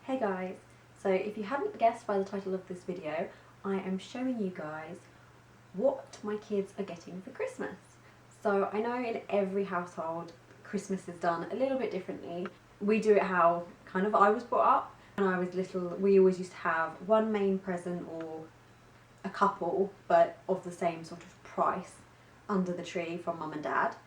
Hey guys, so if you hadn't guessed by the title of this video, I am showing you guys what my kids are getting for Christmas. So I know in every household Christmas is done a little bit differently. We do it how kind of I was brought up. When I was little, we always used to have one main present or a couple, but of the same sort of price under the tree from mum and dad.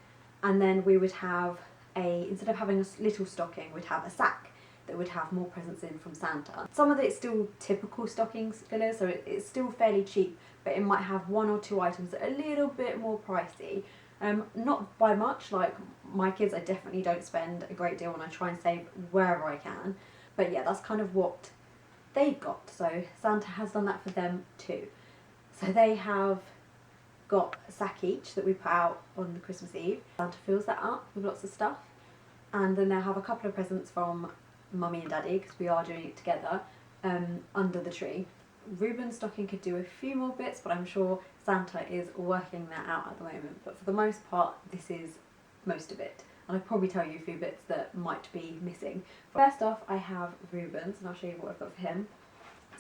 And then we would have instead of having a little stocking, we'd have a sack that would have more presents in from Santa. Some of it's still typical stocking fillers, so it's still fairly cheap, but it might have one or two items that are a little bit more pricey. Not by much, like my kids, I definitely don't spend a great deal and I try and save wherever I can. But yeah, that's kind of what they've got. So Santa has done that for them too. So they have got a sack each that we put out on Christmas Eve. Santa fills that up with lots of stuff. And then they'll have a couple of presents from Mummy and Daddy, because we are doing it together, under the tree. Ruben's stocking could do a few more bits, but I'm sure Santa is working that out at the moment. But for the most part, this is most of it. And I'll probably tell you a few bits that might be missing. First off, I have Ruben's, and I'll show you what I've got for him.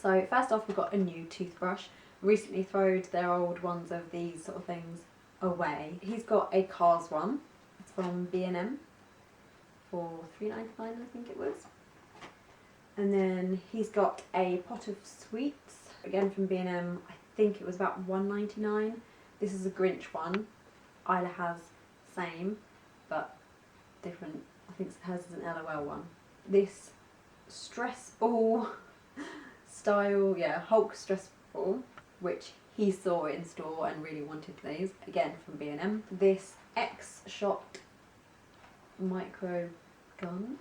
So first off, we've got a new toothbrush. Recently throwed their old ones of these sort of things away. He's got a Cars one. It's from B&M for $3.99, I think it was. And then he's got a pot of sweets, again from B&M. I think it was about $1.99. This is a Grinch one. Isla has same, but different. I think hers is an LOL one. This stress ball style, Hulk stress ball, which he saw in store and really wanted these, again from B&M. This X-Shot micro gun.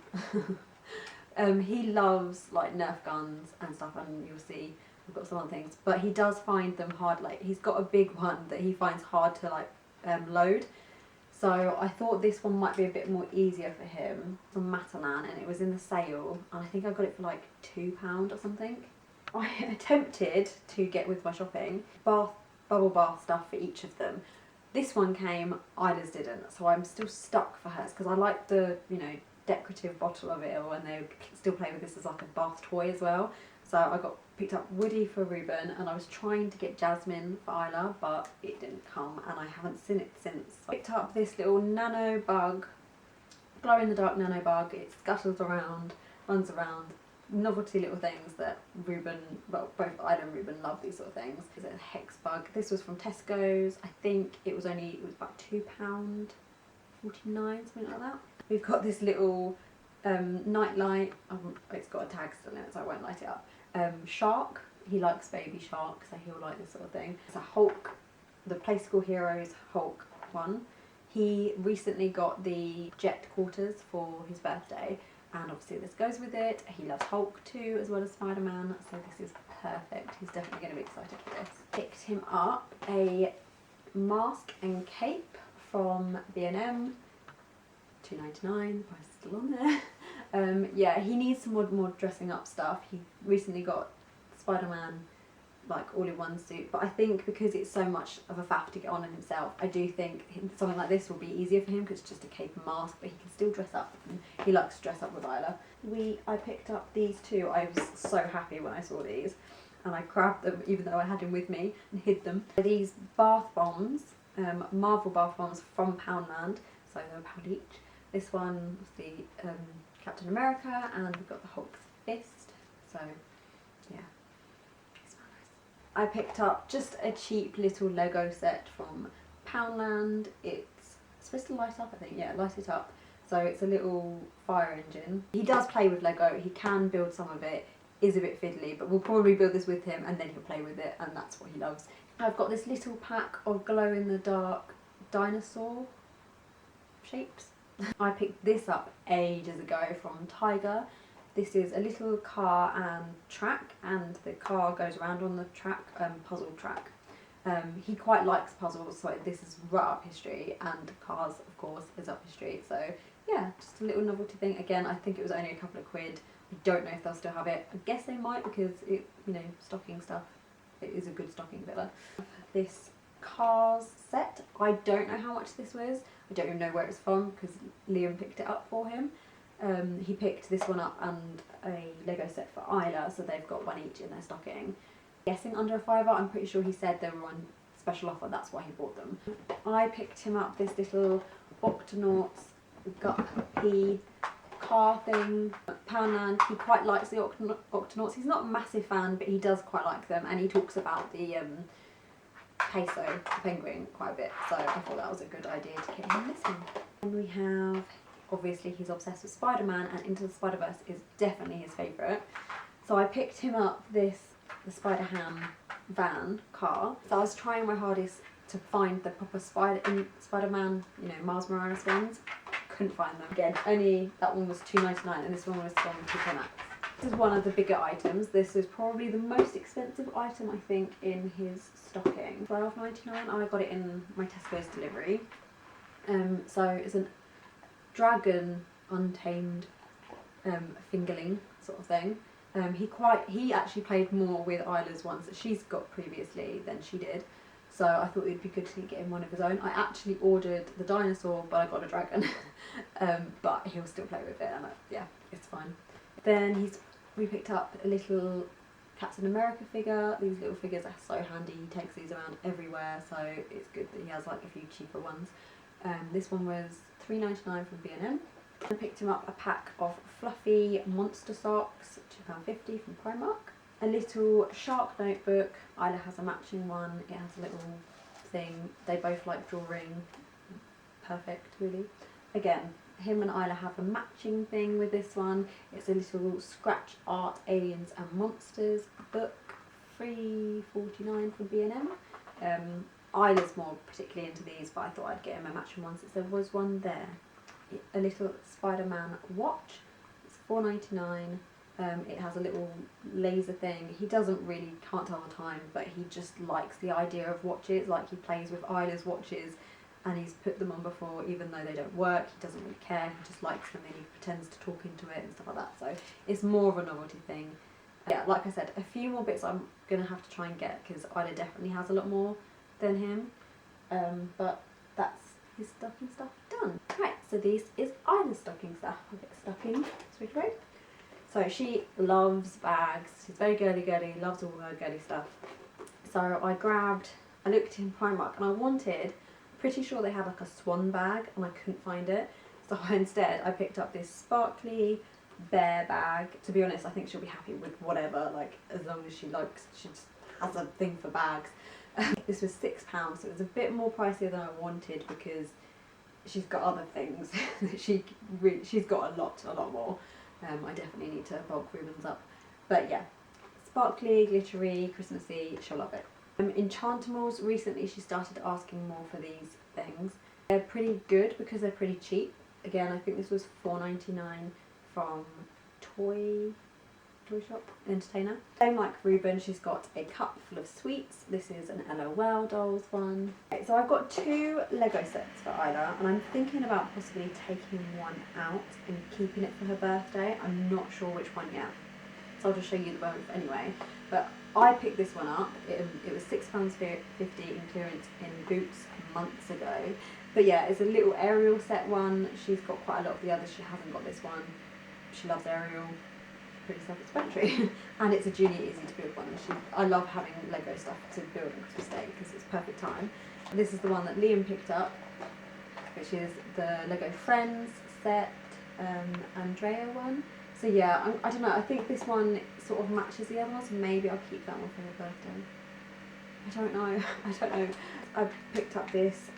He loves like Nerf guns and stuff, and you'll see we've got some other things, but he does find them hard. Like he's got a big one that he finds hard to load. So I thought this one might be a bit more easier for him, from Matalan, and it was in the sale, and I think I got it for like £2 or something. I attempted to get with my shopping bubble bath stuff for each of them. This one came, Isla's didn't, so I'm still stuck for hers because I like the decorative bottle of it, and they still play with this as like a bath toy as well. So I picked up Woody for Ruben, and I was trying to get Jasmine for Isla, but it didn't come, and I haven't seen it since. I picked up this little nano bug, glow in the dark nano bug. It scuttles around, runs around. Novelty little things that Ruben, well, both Isla and Ruben love these sort of things. It's a hex bug. This was from Tesco's. I think it was about £2.49, something like that. We've got this little night light. It's got a tag still in it, so I won't light it up. Shark. He likes baby shark, so he'll like this sort of thing. It's a Hulk, the Play School Heroes Hulk one. He recently got the jet quarters for his birthday, and obviously this goes with it. He loves Hulk too, as well as Spider-Man, so this is perfect. He's definitely going to be excited for this. Picked him up a mask and cape from B&M, $2.99, price is still on there. Yeah, he needs some more dressing up stuff. He recently got Spider-Man like all-in-one suit, but I think because it's so much of a faff to get on himself, I do think something like this will be easier for him because it's just a cape and mask, but he can still dress up, and he likes to dress up with Isla. I picked up these two. I was so happy when I saw these, and I grabbed them even though I had him with me and hid them. These bath bombs, Marvel bath bombs from Poundland, so they're £1 each. This one was the Captain America, and we've got the Hulk's fist, so yeah. I picked up just a cheap little Lego set from Poundland. It's supposed to light up, I think. Yeah, light it up. So it's a little fire engine. He does play with Lego. He can build some of it. Is a bit fiddly, but we'll probably build this with him and then he'll play with it, and that's what he loves. I've got this little pack of glow-in-the-dark dinosaur shapes. I picked this up ages ago from Tiger. This is a little car and track, and the car goes around on the track, puzzle track. He quite likes puzzles, so this is right up his street, and cars, of course, is up his street. So yeah, just a little novelty thing. Again, I think it was only a couple of quid. I don't know if they'll still have it. I guess they might, because it, stocking stuff. It is a good stocking filler. This Cars set. I don't know how much this was. I don't even know where it's from because Liam picked it up for him. He picked this one up and a Lego set set for Isla, so they've got one each in their stocking. Guessing under a £5. I'm pretty sure he said they were on special offer, that's why he bought them. I picked him up this little Octonauts guppy car thing, Poundland. He quite likes the Octonauts. He's not a massive fan, but he does quite like them, and he talks about the Peso, the penguin, quite a bit, so I thought that was a good idea to get him this one. And we have, obviously he's obsessed with Spider-Man, and Into the Spider-Verse is definitely his favourite. So I picked him up the Spider-Ham van car. So I was trying my hardest to find the proper Spider-Man, you know, Miles Morales ones. Couldn't find them. Again, only that one was $2.99 and this one was from TK Maxx. This is one of the bigger items. This is probably the most expensive item I think in his stocking. $12.99. I got it in my Tesco's delivery. So it's a dragon untamed fingerling sort of thing. He actually played more with Isla's ones that she's got previously than she did. So I thought it'd be good to get him one of his own. I actually ordered the dinosaur, but I got a dragon. But he'll still play with it, and yeah, it's fine. Then we picked up a little Captain America figure. These little figures are so handy. He takes these around everywhere, so it's good that he has like a few cheaper ones. This one was $3.99 from B&M. I picked him up a pack of fluffy monster socks, £2.50 from Primark. A little shark notebook. Isla has a matching one. It has a little thing. They both like drawing. Perfect, really. Again, him and Isla have a matching thing with this one. It's a little scratch art aliens and monsters book, $3.49 from B&M. Isla's more particularly into these, but I thought I'd get him a matching one since there was one there. A little Spider-Man watch. It's $4.99. It has a little laser thing. He can't tell the time, but he just likes the idea of watches. Like, he plays with Isla's watches and he's put them on before, even though they don't work. He doesn't really care. He just likes them and he pretends to talk into it and stuff like that. So it's more of a novelty thing. Yeah, like I said, a few more bits I'm going to have to try and get because Isla definitely has a lot more than him. But that's his stocking stuff done. Right, so this is Isla's stocking stuff. I'll get stocking straight away. So she loves bags. She's very girly, loves all her girly stuff. So I looked in Primark and pretty sure they had like a swan bag and I couldn't find it. So instead I picked up this sparkly bear bag. To be honest, I think she'll be happy with whatever, like as long as she just has a thing for bags. This was £6, so it was a bit more pricier than I wanted because she's got other things. She's got a lot more. I definitely need to bulk ribbons up. But yeah, sparkly, glittery, Christmassy, she'll love it. Enchantimals, recently she started asking more for these things. They're pretty good because they're pretty cheap. Again, I think this was $4.99 from Toy Shop Entertainer. Same like Ruben, she's got a cup full of sweets. This is an LOL Dolls one. Okay, so I've got 2 Lego sets for Isla and I'm thinking about possibly taking one out and keeping it for her birthday. I'm not sure which one yet, so I'll just show you the both anyway. But I picked this one up. It was £6.50 in clearance in Boots months ago. But yeah, it's a little Ariel set one. She's got quite a lot of the others. She hasn't got this one. She loves Ariel. Pretty self-explanatory. And it's a Junior easy to build one. I love having Lego stuff to build on Christmas Day because it's perfect time. This is the one that Liam picked up, which is the Lego Friends set, Andrea one. So yeah, I don't know, I think this one sort of matches the other one, so maybe I'll keep that one for her birthday. I don't know. I picked up this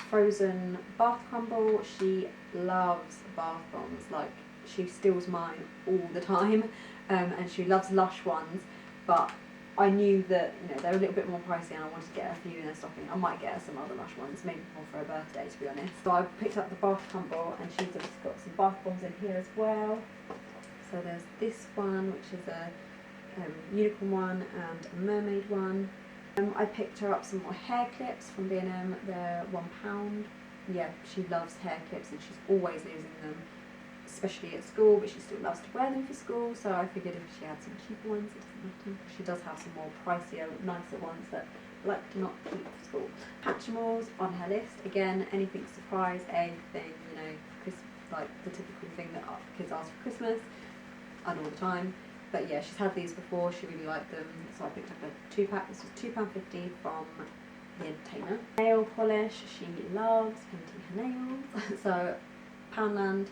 Frozen bath crumble. She loves bath bombs, like she steals mine all the time, and she loves Lush ones, but I knew that they're a little bit more pricey and I wanted to get her a few in her stocking. I might get her some other Lush ones, maybe more for her birthday to be honest. So I picked up the bath crumble and she's just got some bath bombs in here as well. So there's this one, which is a unicorn one and a mermaid one. I picked her up some more hair clips from B&M. They're £1. Yeah, she loves hair clips and she's always losing them, especially at school, but she still loves to wear them for school, so I figured if she had some cheaper ones, it doesn't matter. She does have some more pricier, nicer ones that I like to not keep for school. Hatchimals on her list. Again, anything surprise, anything, like the typical thing that kids ask for Christmas, and all the time. But yeah, she's had these before, she really liked them, so I picked up a 2-pack. This was £2.50 from The Entertainer. Nail polish, she loves painting her nails. So Poundland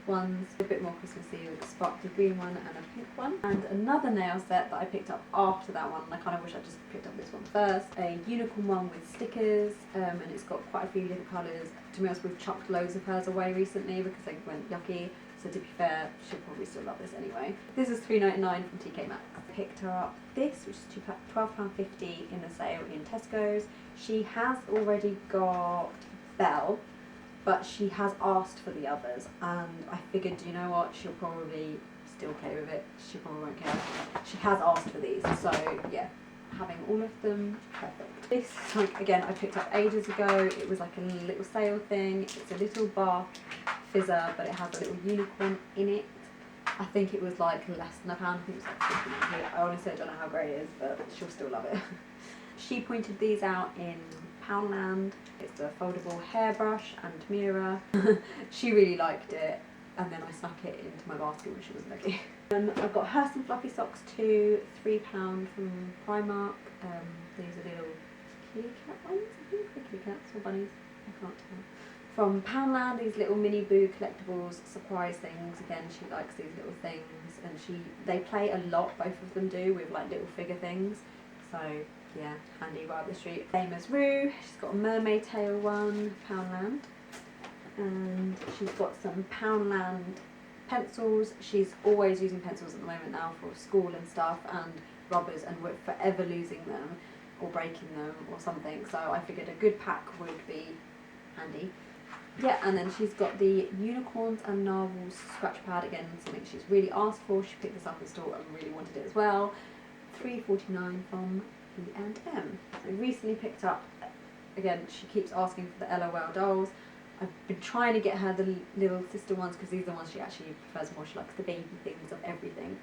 ones, a bit more Christmassy, with a sparkly green one and a pink one. And another nail set that I picked up after that one, and I kind of wish I just picked up this one first. A unicorn one with stickers, and it's got quite a few different colours. To be honest, we've chucked loads of hers away recently because they went yucky. So to be fair, she'll probably still love this anyway. This is £3.99 from TK Maxx. I picked her up this, which is £12.50 in a sale in Tesco's. She has already got Belle, but she has asked for the others, and I figured, you know what, she'll probably still play with it. She probably won't care. She has asked for these, so yeah, having all of them, perfect. This, like, again, I picked up ages ago. It was like a little sale thing. It's a little bar fizzer, but it has a little unicorn in it. I think it was like less than £1. I think it was like 50p. I honestly don't know how great it is, but she'll still love it. She pointed these out in Poundland. It's a foldable hairbrush and mirror. She really liked it, and then I snuck it into my basket when she wasn't looking. I've got her some fluffy socks too, £3 from Primark. These are little kitty cat ones, I think, or kitty cats or bunnies, I can't tell. From Poundland, these little mini Boo collectibles surprise things. Again, she likes these little things, and they play a lot, both of them do, with like little figure things. So yeah, handy right up the street. Famous Roo, she's got a mermaid tail one, Poundland. And she's got some Poundland pencils. She's always using pencils at the moment now for school and stuff, and rubbers, and we're forever losing them or breaking them or something. So I figured a good pack would be handy. Yeah, and then she's got the Unicorns and Narwhals scratch pad, again, something she's really asked for. She picked this up in store and really wanted it as well. £3.49 from B&M. I recently picked up, again, she keeps asking for the LOL dolls. I've been trying to get her the little sister ones because these are the ones she actually prefers more. She likes the baby things of everything.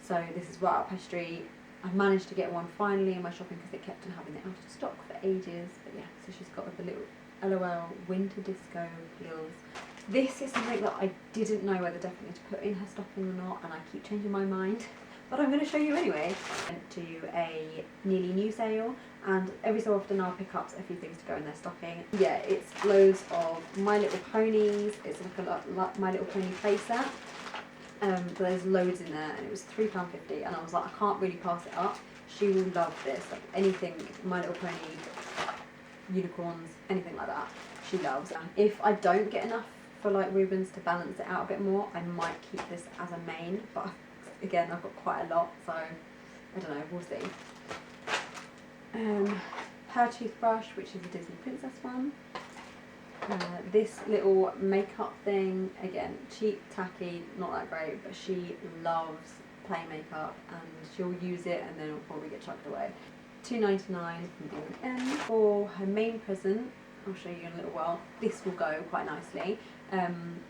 So this is right up her street. I managed to get one finally in my shopping because they kept on having it out of stock for ages. But yeah, so she's got the little LOL Winter Disco heels. This is something that I didn't know whether definitely to put in her stocking or not, and I keep changing my mind. But I'm going to show you anyway. I went to a nearly new sale, and every so often I'll pick up a few things to go in their stocking. Yeah, it's loads of My Little Ponies. It's like a My Little Pony playset. But there's loads in there, and it was £3.50, and I was like, I can't really pass it up. She will love this. Like anything My Little Pony, unicorns, anything like that, she loves. If I don't get enough for like Rubens to balance it out a bit more, I might keep this as a main, but again, I've got quite a lot, so I don't know, we'll see. Her toothbrush, which is a Disney Princess one. This little makeup thing, again, cheap, tacky, not that great, but she loves playing makeup, and she'll use it and then it'll probably get chucked away. £2.99 from B&M. For her main present, I'll show you in a little while, this will go quite nicely.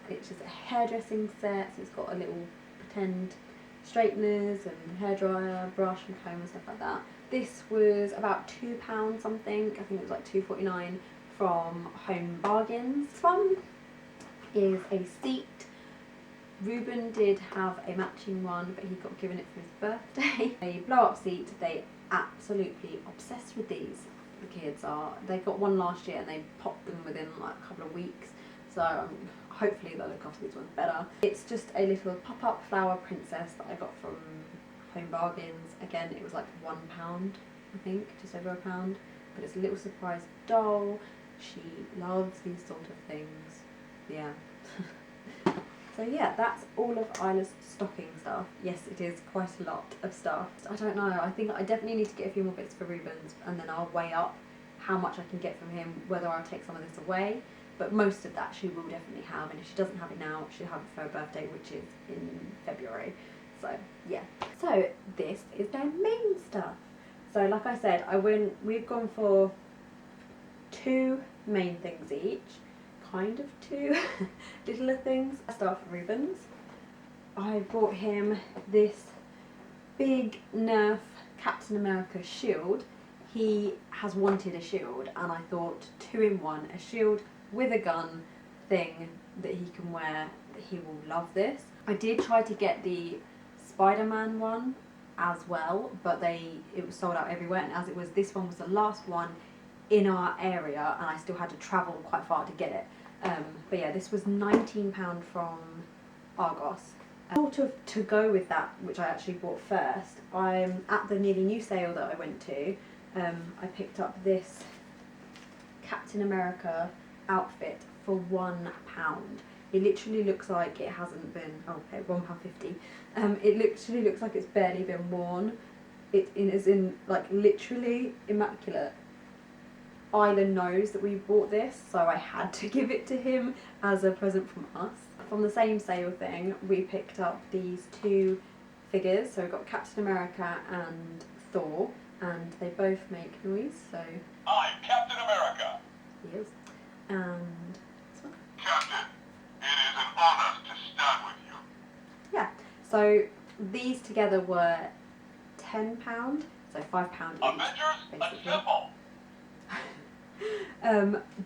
It's just a hairdressing set, so it's got a little pretend straighteners and hairdryer, brush and comb and stuff like that. This was about £2 something, I think it was like £2.49 from Home Bargains. This one is a seat. Ruben did have a matching one, but he got given it for his birthday. A blow-up seat. They absolutely obsessed with these, the kids are. They got one last year and they popped them within like a couple of weeks, so hopefully they'll look after these ones better. It's just a little pop-up flower princess that I got from Home Bargains. Again, it was like £1, I think, just over £1, but it's a little surprise doll. She loves these sort of things. Yeah. So yeah, that's all of Isla's stocking stuff. Yes, it is quite a lot of stuff. I don't know, I think I definitely need to get a few more bits for Rubens, and then I'll weigh up how much I can get from him, whether I'll take some of this away. But most of that she will definitely have, and if she doesn't have it now, she'll have it for her birthday, which is in February. So yeah. So this is their main stuff. So like I said, we've gone for 2 main things each. Kind of 2 littler things. I start for Rubens. I bought him this big Nerf Captain America shield. He has wanted a shield, and I thought 2 in 1, a shield with a gun thing that he can wear. He will love this. I did try to get the Spider-Man one as well, but it was sold out everywhere, and as this one was the last one in our area, and I still had to travel quite far to get it. But yeah, this was £19 from Argos. Sort of to go with that, which I actually bought first, I'm at the nearly new sale that I went to. I picked up this Captain America outfit for £1. It literally looks like it hasn't been, oh okay, £1.50. It literally looks like it's barely been worn. It is in like literally immaculate. Isla knows that we bought this, so I had to give it to him as a present from us. From the same sale thing, we picked up these two figures. So we've got Captain America and Thor, and they both make noise, so... I'm Captain America. He is. And this one. Captain, it is an honor to stand with you. Yeah, so these together were £10, so £5 each. Avengers, assemble!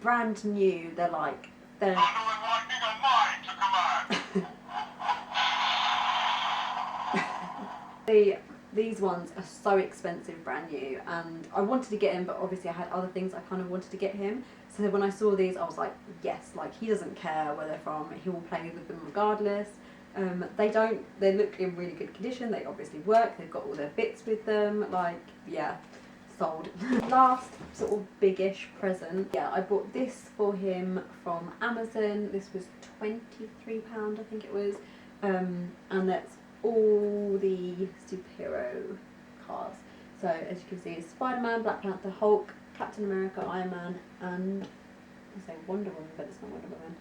Brand new, they're like... Thunder and lightning are mine to command! These ones are so expensive, brand new, and I wanted to get him, but obviously I had other things I kind of wanted to get him. So when I saw these, I was like, yes, like he doesn't care where they're from, he will play with them regardless. They look in really good condition, they obviously work, they've got all their bits with them, like, yeah, sold. Last sort of biggish present, yeah, I bought this for him from Amazon. This was £23, I think it was, and that's all the superhero cars. So as you can see, it's Spider-Man, Black Panther, Hulk, Captain America, Iron Man, and I say Wonder Woman, but it's not Wonder Woman.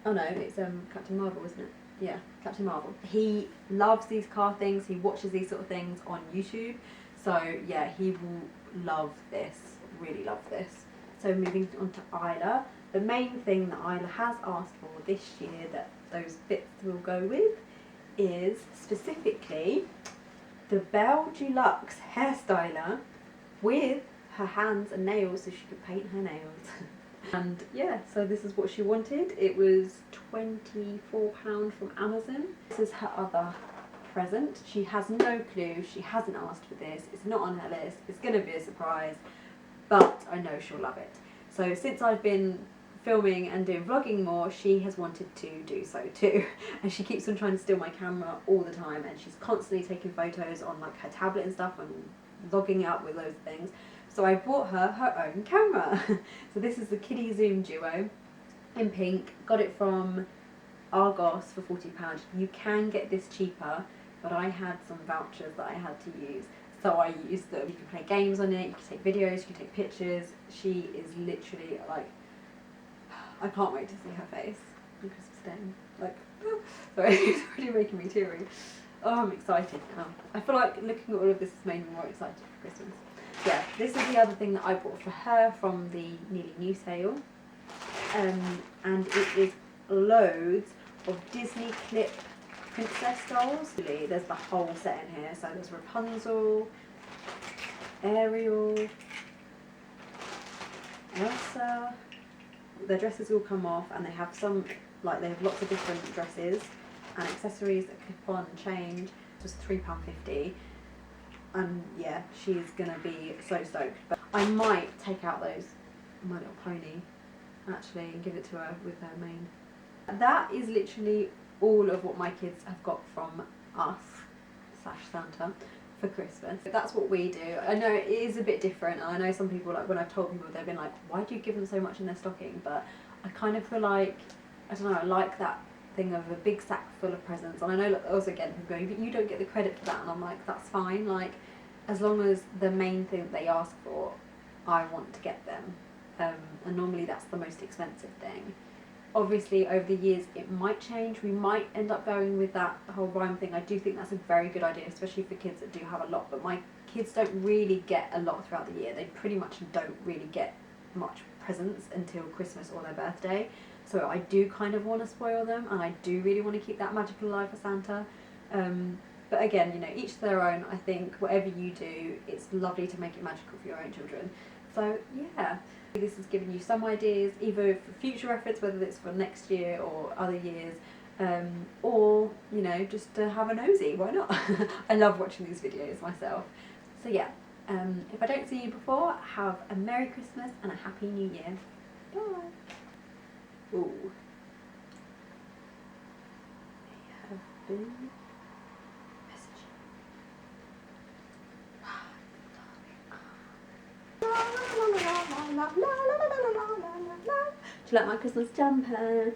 Oh no, it's Captain Marvel, isn't it? Yeah, Captain Marvel. He loves these car things, he watches these sort of things on YouTube, so yeah, he will love this, really love this. So moving on to Isla, the main thing that Isla has asked for this year that those bits will go with is specifically the Belle Deluxe hairstyler with her hands and nails so she could paint her nails. And yeah, so this is what she wanted. It was £24 from Amazon. This is her other present. She has no clue, she hasn't asked for this, it's not on her list, it's going to be a surprise, but I know she'll love it. So since I've been filming and doing vlogging more, she has wanted to do so too, and she keeps on trying to steal my camera all the time, and she's constantly taking photos on like her tablet and stuff and logging up with loads of things. So I bought her own camera. So this is the Kiddie Zoom Duo in pink. Got it from Argos for £40. You can get this cheaper, but I had some vouchers that I had to use, so I used them. You can play games on it, you can take videos, you can take pictures. She is literally like, I can't wait to see her face on Christmas Day. Like, sorry, it's really making me teary. Oh, I'm excited now. I feel like looking at all of this has made me more excited for Christmas. Yeah, this is the other thing that I bought for her from the nearly new sale, and it is loads of Disney clip princess dolls. There's the whole set in here, so there's Rapunzel, Ariel, Elsa. Their dresses all come off, and they have some, like they have lots of different dresses and accessories that clip on and change. It was £3.50. And yeah, she's gonna be so stoked. But I might take out those My Little Pony actually and give it to her with her mane. That is literally all of what my kids have got from us / Santa for Christmas. That's what we do. I know it is a bit different, and I know some people, like when I've told people, they've been like, why do you give them so much in their stocking? But I kind of feel like, I don't know, I like that thing of a big sack full of presents. And I know, like, also again, people going, but you don't get the credit for that, and I'm like, that's fine, like as long as the main thing that they ask for, I want to get them, and normally that's the most expensive thing. Obviously over the years it might change, we might end up going with that whole rhyme thing. I do think that's a very good idea, especially for kids that do have a lot, but my kids don't really get a lot throughout the year. They pretty much don't really get much presents until Christmas or their birthday. So I do kind of want to spoil them, and I do really want to keep that magical alive for Santa. But again, you know, each to their own. I think whatever you do, it's lovely to make it magical for your own children. So yeah, this has given you some ideas, either for future reference, whether it's for next year or other years. or, you know, just to have a nosy, why not? I love watching these videos myself. So yeah, if I don't see you before, have a Merry Christmas and a Happy New Year. Bye. Ooh. They have been messaging. Do you like my Christmas jumper?